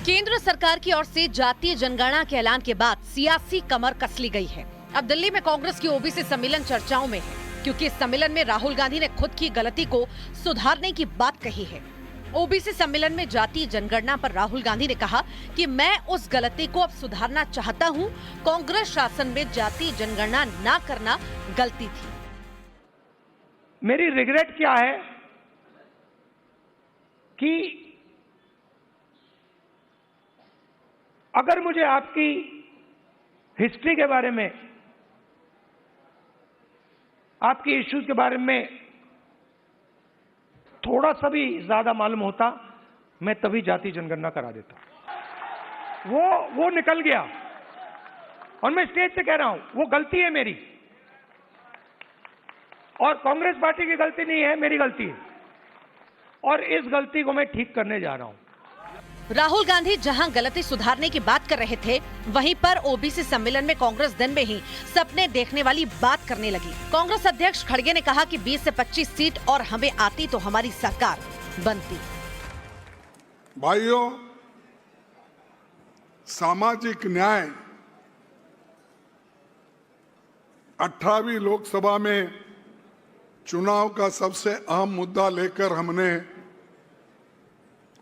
केंद्र सरकार की ओर से जातीय जनगणना के ऐलान के बाद सियासी कमर कस ली गई है। अब दिल्ली में कांग्रेस की ओबीसी सम्मेलन चर्चाओं में है, क्योंकि इस सम्मेलन में राहुल गांधी ने खुद की गलती को सुधारने की बात कही है। ओबीसी सम्मेलन में जातीय जनगणना पर राहुल गांधी ने कहा कि मैं उस गलती को अब सुधारना चाहता हूं। कांग्रेस शासन में जातीय जनगणना न करना गलती थी। मेरी रिग्रेट क्या है कि अगर मुझे आपकी हिस्ट्री के बारे में, आपकी इश्यूज के बारे में थोड़ा सा भी ज्यादा मालूम होता, मैं तभी जाति जनगणना करा देता। वो निकल गया और मैं स्टेज से कह रहा हूं, वो गलती है मेरी, और कांग्रेस पार्टी की गलती नहीं है, मेरी गलती है, और इस गलती को मैं ठीक करने जा रहा हूं। राहुल गांधी जहां गलती सुधारने की बात कर रहे थे, वहीं पर ओबीसी सम्मेलन में कांग्रेस दिन में ही सपने देखने वाली बात करने लगी। कांग्रेस अध्यक्ष खड़गे ने कहा कि 20 से 25 सीट और हमें आती तो हमारी सरकार बनती। भाइयों, सामाजिक न्याय 18वीं लोकसभा में चुनाव का सबसे अहम मुद्दा लेकर हमने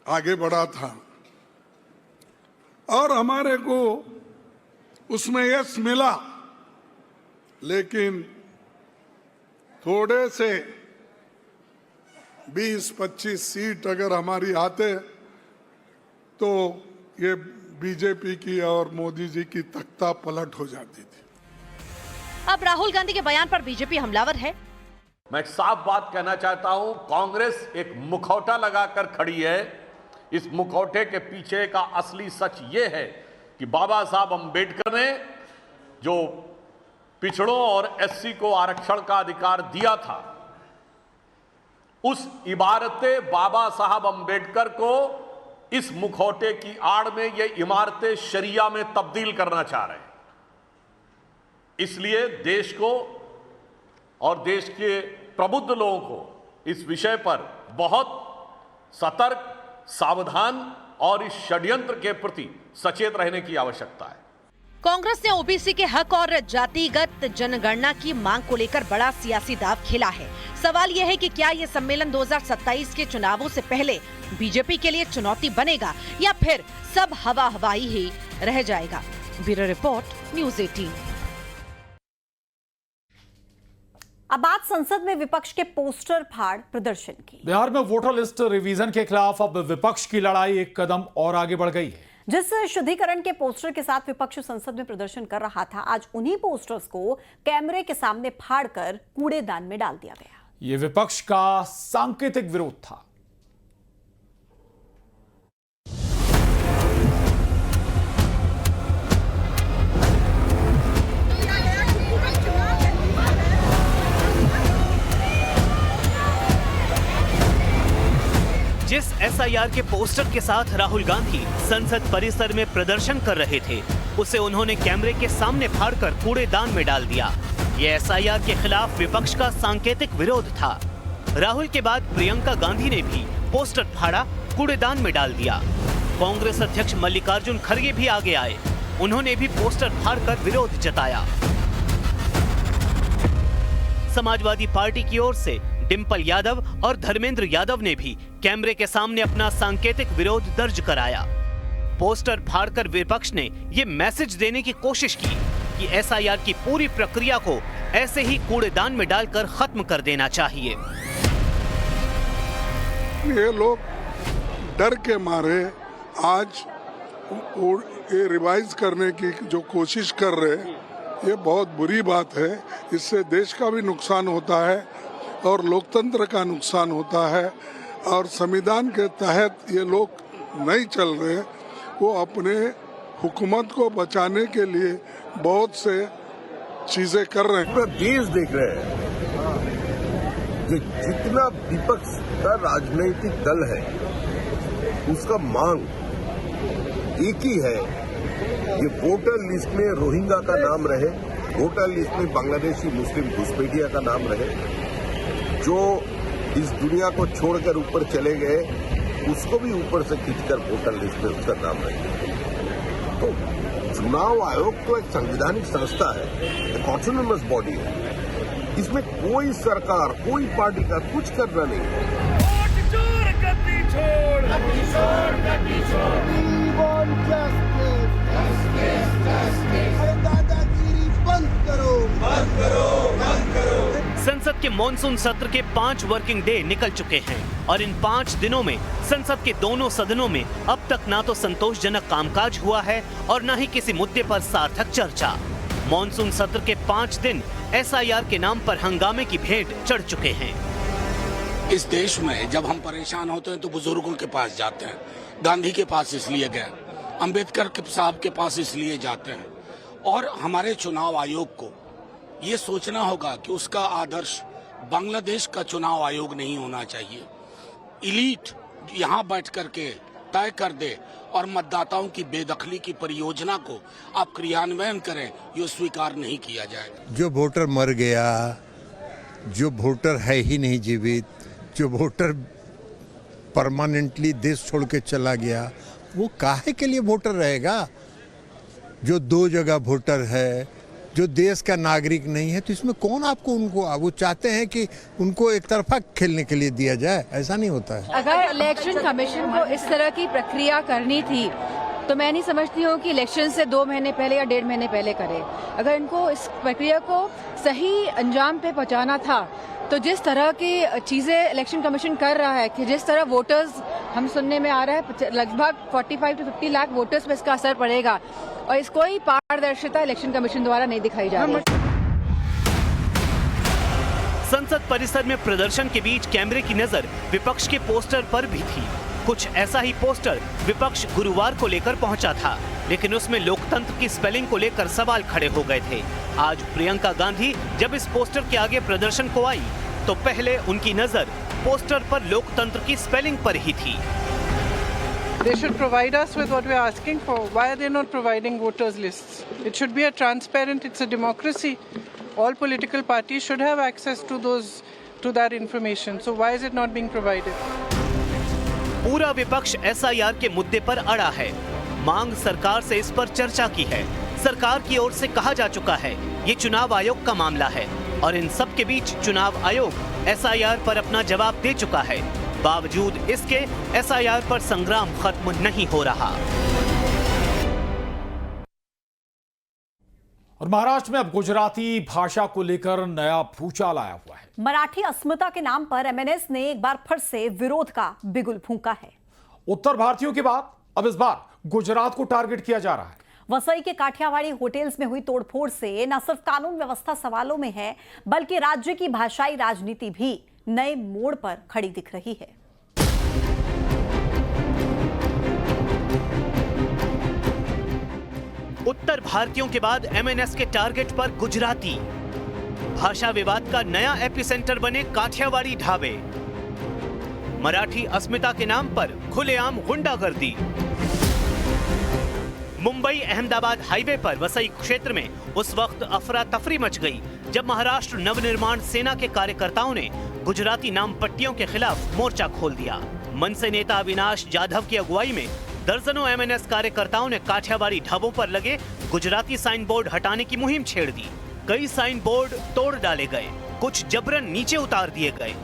आगे बढ़ा था और हमारे को उसमें यश मिला, लेकिन थोड़े से 20-25 सीट अगर हमारी आते तो ये बीजेपी की और मोदी जी की तख्ता पलट हो जाती थी। अब राहुल गांधी के बयान पर बीजेपी हमलावर है। मैं साफ बात कहना चाहता हूं, कांग्रेस एक मुखौटा लगाकर खड़ी है। इस मुखौटे के पीछे का असली सच ये है कि बाबा साहब अंबेडकर ने जो पिछड़ों और एससी को आरक्षण का अधिकार दिया था, उस इबारतें बाबा साहब अंबेडकर को इस मुखौटे की आड़ में ये इमारतें शरिया में तब्दील करना चाह रहे हैं। इसलिए देश को और देश के प्रबुद्ध लोगों को इस विषय पर बहुत सतर्क, सावधान और इस षड्यंत्र के प्रति सचेत रहने की आवश्यकता है। कांग्रेस ने ओबीसी के हक और जातिगत जनगणना की मांग को लेकर बड़ा सियासी दांव खेला है। सवाल यह है कि क्या ये सम्मेलन 2027 के चुनावों से पहले बीजेपी के लिए चुनौती बनेगा या फिर सब हवा हवाई ही रह जाएगा। Bureau report, news 18। अब बात संसद में विपक्ष के पोस्टर फाड़ प्रदर्शन की। बिहार में वोटर लिस्ट रिवीजन के खिलाफ अब विपक्ष की लड़ाई एक कदम और आगे बढ़ गई है। जिस शुद्धिकरण के पोस्टर के साथ विपक्ष संसद में प्रदर्शन कर रहा था, आज उन्हीं पोस्टर्स को कैमरे के सामने फाड़कर कूड़ेदान में डाल दिया गया। ये विपक्ष का सांकेतिक विरोध था। जिस एसआईआर के पोस्टर के साथ राहुल गांधी संसद परिसर में प्रदर्शन कर रहे थे, उसे उन्होंने कैमरे के सामने फाड़कर कूड़ेदान में डाल दिया। ये एसआईआर के खिलाफ विपक्ष का सांकेतिक विरोध था। राहुल के बाद प्रियंका गांधी ने भी पोस्टर फाड़ा, कूड़ेदान में डाल दिया। कांग्रेस अध्यक्ष मल्लिकार्जुन खड़गे भी आगे आए, उन्होंने भी पोस्टर फाड़कर विरोध जताया। समाजवादी पार्टी की ओर से डिंपल यादव और धर्मेंद्र यादव ने भी कैमरे के सामने अपना सांकेतिक विरोध दर्ज कराया। पोस्टर फाड़कर विपक्ष ने ये मैसेज देने की कोशिश की कि एसआईआर की पूरी प्रक्रिया को ऐसे ही कूड़ेदान में डालकर खत्म कर देना चाहिए। ये लोग डर के मारे आज ये रिवाइज करने की जो कोशिश कर रहे हैं, ये बहुत बुरी बात है। इससे देश का भी नुकसान होता है और लोकतंत्र का नुकसान होता है, और संविधान के तहत ये लोग नहीं चल रहे। वो अपने हुकूमत को बचाने के लिए बहुत से चीजें कर रहे हैं। पूरा देश देख रहे हैं कि जितना विपक्ष का राजनीतिक दल है, उसका मांग एक ही है कि वोटर लिस्ट में रोहिंग्या का नाम रहे, वोटर लिस्ट में बांग्लादेशी मुस्लिम घुसपैठिया का नाम रहे। जो इस दुनिया को छोड़कर ऊपर चले गए, उसको भी ऊपर से खींचकर वोटर लिस्ट में उसका नाम रखें। तो चुनाव आयोग तो एक संवैधानिक संस्था है, एक ऑटोनोमस बॉडी है। इसमें कोई सरकार, कोई पार्टी का कुछ करना नहीं है। संसद के मॉनसून सत्र के 5 वर्किंग डे निकल चुके हैं और इन 5 दिनों में संसद के दोनों सदनों में अब तक ना तो संतोषजनक कामकाज हुआ है और न ही किसी मुद्दे पर सार्थक चर्चा। मॉनसून सत्र के 5 दिन एसआईआर के नाम पर हंगामे की भेंट चढ़ चुके हैं। इस देश में जब हम परेशान होते हैं तो बुजुर्गों के पास जाते हैं। गांधी के पास इसलिए गए, अंबेडकर साहब के पास इसलिए जाते हैं। और हमारे चुनाव आयोग को ये सोचना होगा कि उसका आदर्श बांग्लादेश का चुनाव आयोग नहीं होना चाहिए। इलीट यहाँ बैठ करके तय कर दे और मतदाताओं की बेदखली की परियोजना को आप क्रियान्वयन करें, ये स्वीकार नहीं किया जाएगा। जो वोटर मर गया, जो वोटर है ही नहीं जीवित, जो वोटर परमानेंटली देश छोड़ के चला गया, वो काहे के लिए वोटर रहेगा? जो 2 जगह वोटर है, जो देश का नागरिक नहीं है, तो इसमें कौन आपको उनको, वो चाहते हैं कि उनको एक तरफा खेलने के लिए दिया जाए, ऐसा नहीं होता है। अगर इलेक्शन कमीशन को इस तरह की प्रक्रिया करनी थी तो मैं नहीं समझती हूँ कि इलेक्शन से 2 महीने पहले या 1.5 महीने पहले करे। अगर इनको इस प्रक्रिया को सही अंजाम पे पहुँचाना था तो जिस तरह की चीजें इलेक्शन कमीशन कर रहा है, कि जिस तरह वोटर्स हम सुनने में आ रहा है लगभग 45 से 50 लाख वोटर्स पे इसका असर पड़ेगा और इसको कोई पारदर्शिता इलेक्शन कमीशन द्वारा नहीं दिखाई जा रही। संसद परिसर में प्रदर्शन के बीच कैमरे की नजर विपक्ष के पोस्टर पर भी थी। कुछ ऐसा ही पोस्टर विपक्ष गुरुवार को लेकर पहुंचा था, लेकिन उसमें लोकतंत्र की स्पेलिंग को लेकर सवाल खड़े हो गए थे। आज प्रियंका गांधी जब इस पोस्टर के आगे प्रदर्शन को आई तो पहले उनकी नजर पोस्टर पर लोकतंत्र की स्पेलिंग पर ही थी। They should provide us with what we are asking for. Why are they not providing voters lists? It should be a transparent, it's a democracy. All political parties should have access to that information. So why is it not being provided? पूरा विपक्ष SIR के मुद्दे पर अड़ा है। मांग सरकार से इस पर चर्चा की है। सरकार की ओर से कहा जा चुका है ये चुनाव आयोग का मामला है और इन सब के बीच चुनाव आयोग एसआईआर पर अपना जवाब दे चुका है। बावजूद इसके एसआईआर पर संग्राम खत्म नहीं हो रहा। और महाराष्ट्र में अब गुजराती भाषा को लेकर नया भूचाल आया हुआ है। मराठी अस्मिता के नाम पर एमएनएस ने एक बार फिर से विरोध का बिगुल फूंका है। उत्तर भारतीयों के बाद अब इस बार गुजरात को टारगेट किया जा रहा है। वसई के काठियावाड़ी होटल्स में हुई तोड़फोड़ से न सिर्फ कानून व्यवस्था सवालों में है, बल्कि राज्य की भाषाई राजनीति भी नए मोड़ पर खड़ी दिख रही है। उत्तर भारतीयों के बाद एमएनएस के टारगेट पर गुजराती। भाषा विवाद का नया एपिसेंटर बने काठियावाड़ी ढाबे। मराठी अस्मिता के नाम पर खुलेआम गुंडागर्दी। मुंबई अहमदाबाद हाईवे पर वसई क्षेत्र में उस वक्त अफरा तफरी मच गई जब महाराष्ट्र नवनिर्माण सेना के कार्यकर्ताओं ने गुजराती नाम पट्टियों के खिलाफ मोर्चा खोल दिया। मनसे नेता अविनाश जाधव की अगुवाई में दर्जनों एमएनएस कार्यकर्ताओं ने काठियावाड़ी ढाबों पर लगे गुजराती साइन बोर्ड हटाने की मुहिम छेड़ दी। कई साइन बोर्ड तोड़ डाले गए, कुछ जबरन नीचे उतार दिए गए।